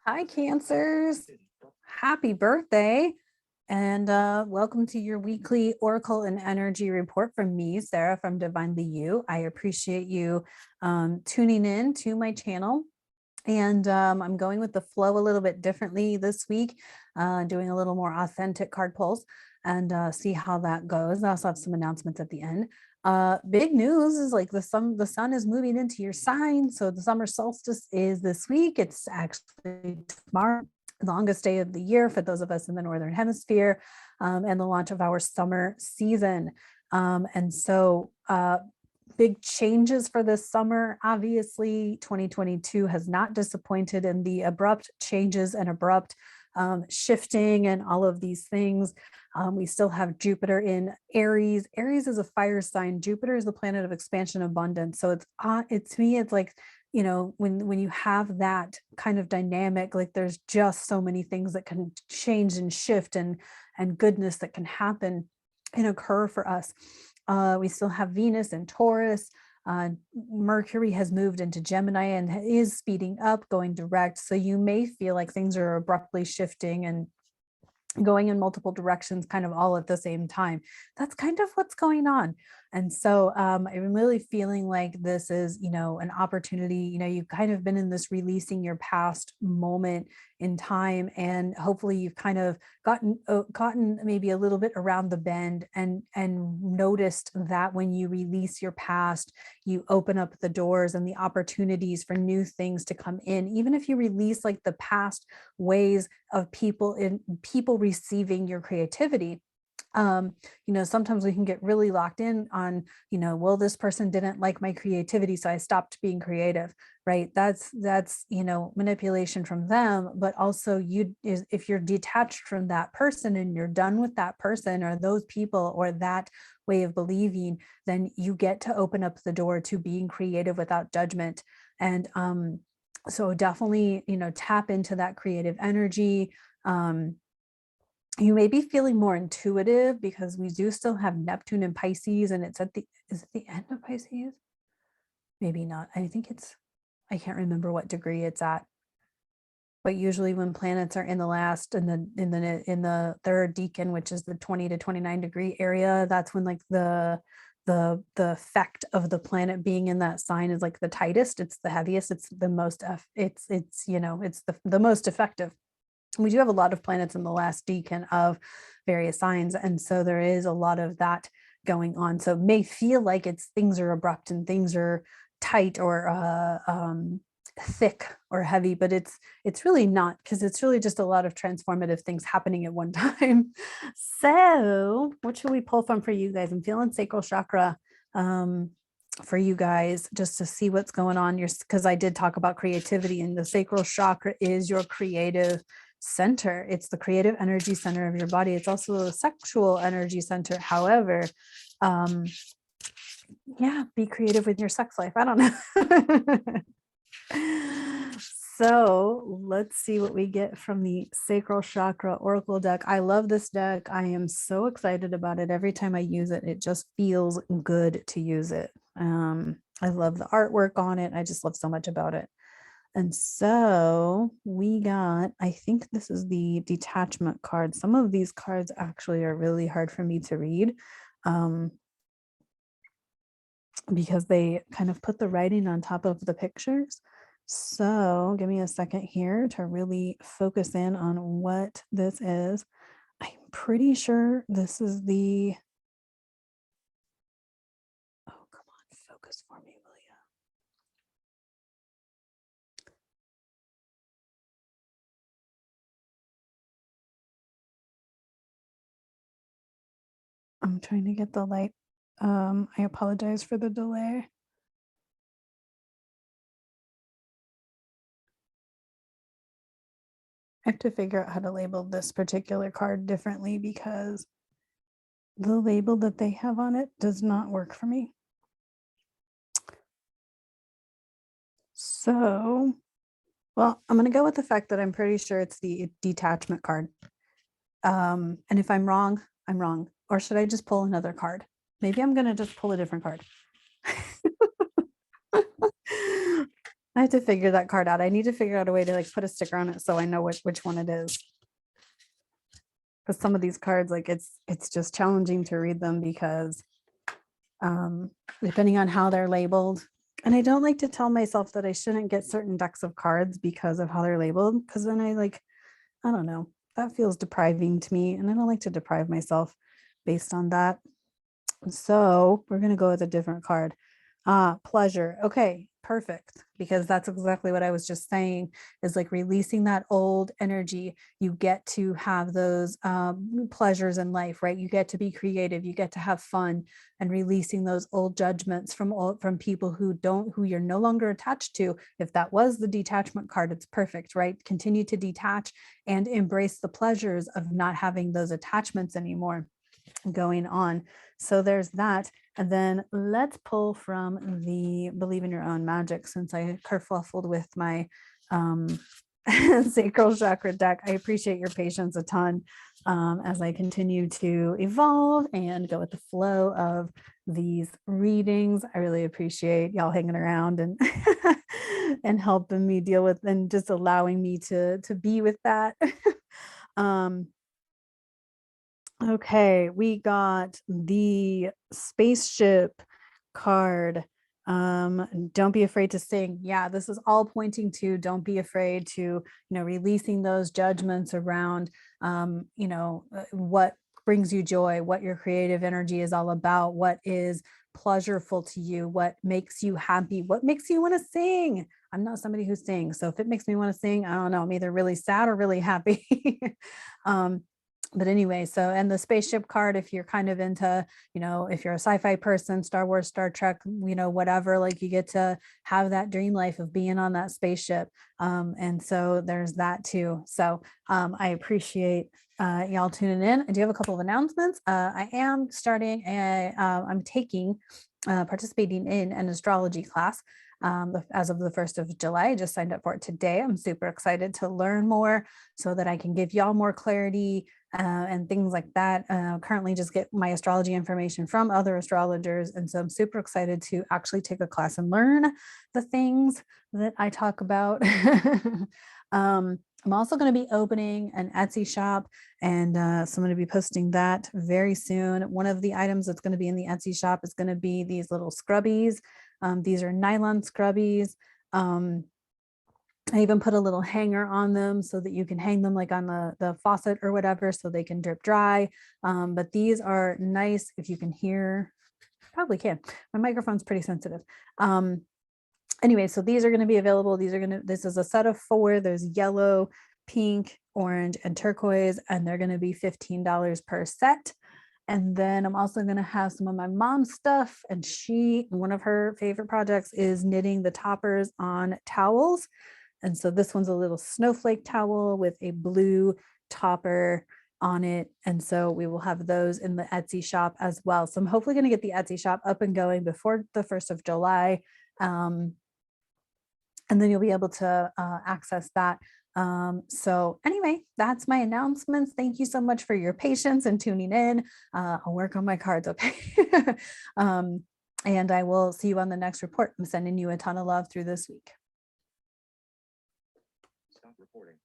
Hi, Cancers. Happy birthday. And welcome to your weekly Oracle and Energy report from me, Sarah from Divinelyyou. I appreciate you tuning in to my channel. And I'm going with the flow a little bit differently this week, doing a little more authentic card pulls and see how that goes. I also have some announcements at the end. Big news is like the sun is moving into your sign. So the summer solstice is this week. It's actually tomorrow, longest day of the year for those of us in the Northern Hemisphere, and the launch of our summer season. And so big changes for this summer. Obviously, 2022 has not disappointed in the abrupt changes and abrupt shifting and all of these things. We still have Jupiter in Aries. Aries is a fire sign. Jupiter is the planet of expansion and abundance. So it's to me, it's like, you know, when you have that kind of dynamic, like there's just so many things that can change and shift and goodness that can happen and occur for us. We still have Venus and Taurus. Mercury has moved into Gemini and is speeding up, going direct. So you may feel like things are abruptly shifting and going in multiple directions kind of all at the same time. That's kind of what's going on. And so I'm really feeling like this is, you know, an opportunity. You know, you've kind of been in this releasing your past moment in time, and hopefully you've kind of gotten maybe a little bit around the bend and noticed that when you release your past, you open up the doors and the opportunities for new things to come in. Even if you release like the past ways of people receiving your creativity. You know, sometimes we can get really locked in on, you know, well, this person didn't like my creativity, so I stopped being creative, right? That's, you know, manipulation from them. But also if you're detached from that person and you're done with that person or those people or that way of believing, then you get to open up the door to being creative without judgment. And so definitely, you know, tap into that creative energy. You may be feeling more intuitive because we do still have Neptune in Pisces, and it's is it the end of Pisces? Maybe not. I think I can't remember what degree it's at. But usually when planets are in the last in the third decan, which is the 20 to 29 degree area, that's when like the effect of the planet being in that sign is like the tightest, it's the heaviest, it's the most it's you know, it's the most effective. We do have a lot of planets in the last decan of various signs. And so there is a lot of that going on. So it may feel like things are abrupt and things are tight or thick or heavy, but it's really not, because it's really just a lot of transformative things happening at one time. So what should we pull from for you guys? I'm feeling Sacral Chakra for you guys, just to see what's going on. Because I did talk about creativity, and the Sacral Chakra is your creative center. It's the creative energy center of your body. It's also a sexual energy center. However, yeah, be creative with your sex life. I don't know. So let's see what we get from the Sacral Chakra Oracle deck. I love this deck. I am so excited about it. Every time I use it, it just feels good to use it. I love the artwork on it. I just love so much about it. And so we got, I think this is the detachment card. Some of these cards actually are really hard for me to read because they kind of put the writing on top of the pictures. So give me a second here to really focus in on what this is. I'm pretty sure this is the, oh, come on, focus for me, will you? I'm trying to get the light. I apologize for the delay. I have to figure out how to label this particular card differently because the label that they have on it does not work for me. So, well, I'm going to go with the fact that I'm pretty sure it's the detachment card. And if I'm wrong, I'm wrong. Or should I just pull another card? Maybe I'm going to just pull a different card. I have to figure that card out. I need to figure out a way to like put a sticker on it so I know which one it is. Because some of these cards, like it's just challenging to read them because depending on how they're labeled. And I don't like to tell myself that I shouldn't get certain decks of cards because of how they're labeled. Because then I don't know, that feels depriving to me. And I don't like to deprive myself based on that. So we're going to go with a different card. Pleasure. Okay, perfect. Because that's exactly what I was just saying is like releasing that old energy. You get to have those pleasures in life, right? You get to be creative. You get to have fun and releasing those old judgments from people who you're no longer attached to. If that was the detachment card, it's perfect, right? Continue to detach and embrace the pleasures of not having those attachments anymore going on. So there's that. And then let's pull from the Believe in Your Own Magic, since I kerfuffled with my Sacral Chakra deck. I appreciate your patience a ton as I continue to evolve and go with the flow of these readings. I really appreciate y'all hanging around and and helping me deal with and just allowing me to be with that. Okay, we got the spaceship card. Don't be afraid to sing. Yeah, this is all pointing to don't be afraid to, releasing those judgments around, what brings you joy, what your creative energy is all about, what is pleasurable to you, what makes you happy, what makes you want to sing. I'm not somebody who sings. So if it makes me want to sing, I don't know, I'm either really sad or really happy. But anyway, so, and the spaceship card, if you're kind of into, if you're a sci-fi person, Star Wars, Star Trek, whatever, like you get to have that dream life of being on that spaceship. And so there's that too. So I appreciate y'all tuning in. I do have a couple of announcements. I am starting I'm participating in an astrology class as of the 1st of July. I just signed up for it today. I'm super excited to learn more so that I can give y'all more clarity and things like that. Currently just get my astrology information from other astrologers. And so I'm super excited to actually take a class and learn the things that I talk about. I'm also going to be opening an Etsy shop, and so I'm going to be posting that very soon. One of the items that's going to be in the Etsy shop is going to be these little scrubbies. These are nylon scrubbies. I even put a little hanger on them so that you can hang them like on the faucet or whatever, so they can drip dry. But these are nice. If you can hear, probably can. My microphone's pretty sensitive. Anyway, so these are going to be available. This is a set of 4. There's yellow, pink, orange, and turquoise, and they're going to be $15 per set. And then I'm also going to have some of my mom's stuff, and one of her favorite projects is knitting the toppers on towels. And so this one's a little snowflake towel with a blue topper on it. And so we will have those in the Etsy shop as well. So I'm hopefully going to get the Etsy shop up and going before the 1st of July. And then you'll be able to access that. So anyway, that's my announcements. Thank you so much for your patience and tuning in. I'll work on my cards, okay? And I will see you on the next report. I'm sending you a ton of love through this week. Stop recording.